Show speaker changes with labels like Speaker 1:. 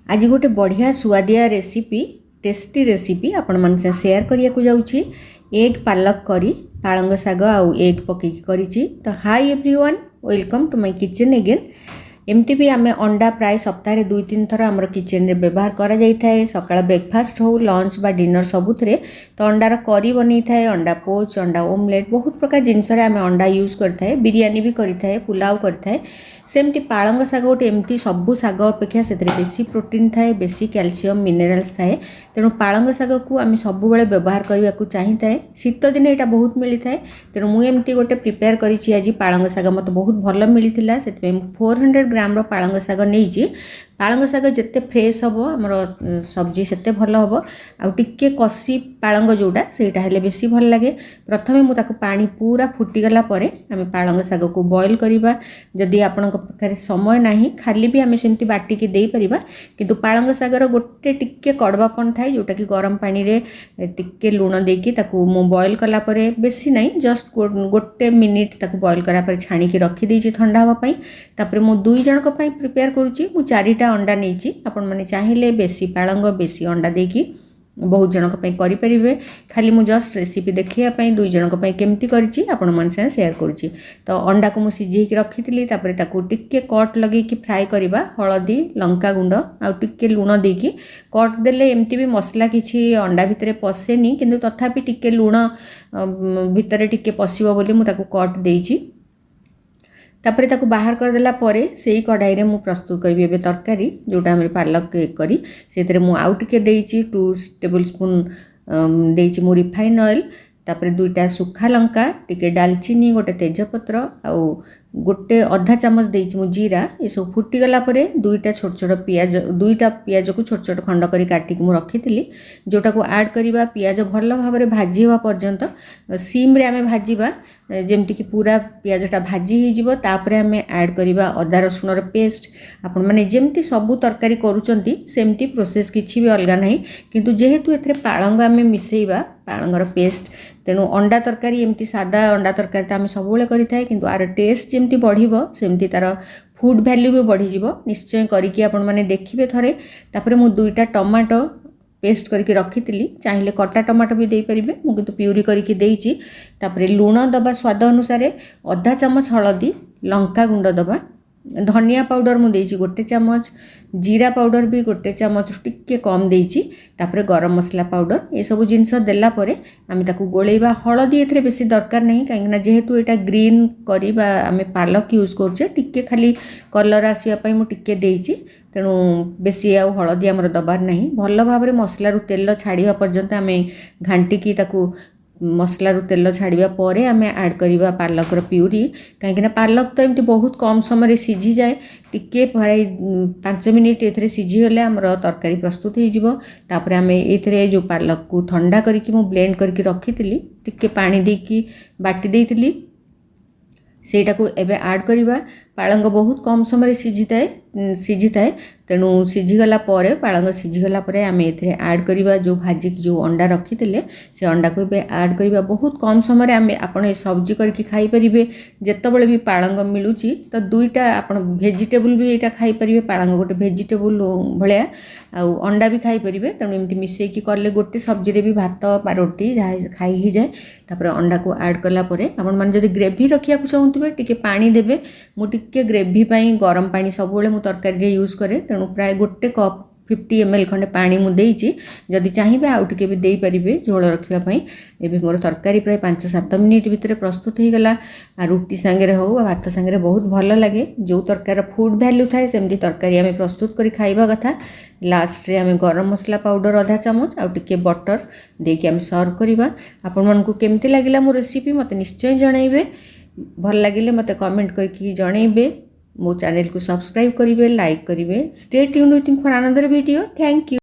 Speaker 1: आज गोटे बढ़िया सुआदिया रेसिपी टेस्टी रेसिपी आपण मन से शेयर करिया को जाउची। एग पालक करी पालंग साग आउ एग पकई करिची। तो hi everyone, welcome to my kitchen again. एमती भी आम अंडा प्राय सप्ताह 2-3 थर आम किचन रे व्यवहार करा जाई थाए। सकाळ ब्रेकफास्ट हो लंच बा डिनर सबुथरे तो अंडार करी बनी थाए, अंडा पोच, अंडा ओमलेट, बहुत प्रकार जिनस आम अंडा यूज करथाए। बिरयानी भी करिथाए, पुलाव करथाए। सेमती पालंग साग गोटे एमती सबू साग अपेक्षा से बेसी प्रोटीन थाए, बेसी कैल्शियम मिनरल्स थाए। तेणु पालंग साग को आम सब व्यवहार करने को चाही थाए। शीत दिन यहाँ बहुत मिली थाए। तेणु मुझे गोटे प्रिपेयर करी आज पालंग साग मत बहुत भल मिलता से 400 ग्राम पालंग साग नहीं। पालंग साग जिते फ्रेश हम आमर सब्जी से भल हम आउ टिके कषी पालंग जोड़ा सेटा हेले बेसी भल लगे। प्रथमे मुझे पानी पूरा फुटीगला आम पालंग साग को बॉयल करवा। जदि आपण पाखे समय ना खाली भी आम सेमती बाटिकी दे पारिबा, किंतु पालंग सागर गोटे टिके कड़वापन थाए जोटा कि गरम पानी रे टिके लुण देकी ताकू मु बॉयल कला परे बेसी नहीं जस्ट गोटे मिनिट ताकू बॉयल करा परे छाणी रखी देछि ठंडा हवा पई। तापर मु 2 जनक पई प्रिपेयर करूछि। मु 4टा अंडा नहीं। आपण माने चाहिले बेसी पालंग बेसी अंडा देकी बहुत जनक पई करि परिबे। खाली मु जस्ट रेसिपी देखिया पई 2 जनक पई केमती करछि आपण मन से शेयर करछि। तो अंडा को मु सिझे के रखितली। तापर ताकू टिके कट लगे कि फ्राई करबा। हळदी लंका गुंड आ टिके लूण देकी कट देले एमती भी मसला किछि अंडा भितरे पसेनी, किंतु तथापि टिके लूण भितरे टिके पसिबो बोली मु ताकू कट देछि। तापर ताकू बाहर कर देला परे सेही कढ़ाई रे मु प्रस्तुत करबी एबे तरकारी जोटा हम पालक करी। सेतरे मु आउ टिके देछि 2 टेबलस्पून देछि मु रिफाइन ऑयल। तापर 2टा सुखा लंका, टिके दालचीनी, गोटे तेजपत्र आउ गोटे आधा चामच देछि मु जीरा। ये सब फुटी गला परे 2टा छोट छोट पियाज, 2टा पियाज को छोट छोट खंड करी काटी मु रखिथिली जोटा को ऐड करबा। पियाज भल भाबरे भाजी होवा पर्यंत सिम रे आमे भाजीबा जेमति कि पूरा पियाजटा भाजी हो जिवो। तापर आमे ऐड करबा अदा रसुण रो पेस्ट। आपण माने जेमति सबु तरकारी करूचंती सेमति प्रोसेस किछि भी अलगा नाही, किंतु जेहेतु एथरे पालंग आमे मिसेइबा पालंगर पेस्ट, तेणु अंडा तरकारी एमती सादा अंडा तरकारी तो आम सब करि थाए, किंतु आर टेस्ट जेमती बढ़िबो सेमती तार फूड वैल्यू भी बढ़ी जिवो। निश्चय करिकि आपण माने देखिबे थरे। तापर मु 2टा टमाटो पेस्ट करके रखिथिली, चाहिले कटा टमाटो भी दे परिबे, मु किंतु प्यूरी करके देइछि। तापर लूण दबा स्वाद अनुसार, आधा चामच हळदी, लंका गुंड दबा, धनिया पाउडर मु देइछि 1 चामच, जीरा पाउडर भी 1 चामच टिके कम देइछि। तापर गरम मसला पाउडर ये सब जिनस देला परे आमे ताकू गोलेबा। हळदी एथरे बेसी दरकार नहीं, काहेकि ना जेहेतु एटा ग्रीन करीबा आमे पालक यूज करछे, टिके खाली कलर आसीबा पई मु टिके देइछि। तेणु बेसी आउ हळदी हमर दबार नहीं। भल भाबरे मसला रु तेल छाड़िबा पर्यंत आमे घांटिकी ताकू मसला रु तेल छाड़िबा परे आमे ऐड करिबा पालक रो प्यूरी। काहेकि ना पालक तो एमती बहुत कम समय सिझी जाए, टिके प्राय 5 मिनिट एथरे सिझी गले हमर तरकारी प्रस्तुत हो जिवो। तापर आमे एथरे जो पालक को ठंडा करिकि मु ब्लेंड करके रखिथिली, टिके पानी देकी बाटी देइथिली, सेटा को एबे ऐड करिबा। पालंग बहुत कम समय सिझी थाए। तेणु सिझीगला परे पालंग सिझीगला परे आमे एथरे ऐड करिबा जो भाजी जो अंडा रखिथिले से अंडा को एबे ऐड करिबा। बहुत कम समय आमे आपण ए सब्जी करके खाई परिबे। जेतबेले भी पालंग मिलुची तो 2टा आपण वेजिटेबल भी एटा खाई परिबे। पालंग गोटे वेजिटेबल भलिया आउ अंडा भी खाई परिबे। तेणु एमती मिसेई की करले गोटे सब्जी रे भी भात बा रोटी खाई ही जाए। तापर अंडा को ऐड कला परे आपण माने जदि ग्रेवी रखिया को चाहुथिबे टिके पानी देबे। मु टिके ग्रेवी पई गरम पानी सब बेले मु तरकारी रे यूज करे। तेणु प्राय 1 कप 50 ml खंडे पानी मु देइछि। जदि चाहिबे आउ टिके भी देई परिबे झोल रखिबा पई। एबे मोर तरकारी प्राय 5-7 मिनिट भितरे प्रस्तुत हो गला। आ रोटी संगे हो भात संगे बहुत भल लगे। जो तरकारी फूड वैल्यू थाए सेमती तरकारी आमे प्रस्तुत करी खाइबा कथा। लास्ट रे आमे गरम मसला पाउडर आधा चामच आउ टिके बटर देकी आमे सर्व करिबा। आपण मन को केमती लागिला मो रेसिपी मते निश्चय जणाइबे। भल लागिले मते कमेंट करके जणाइबे। मो चैनल को सब्सक्राइब करिवे, लाइक करिवे। Stay tuned with me for another video. Thank you.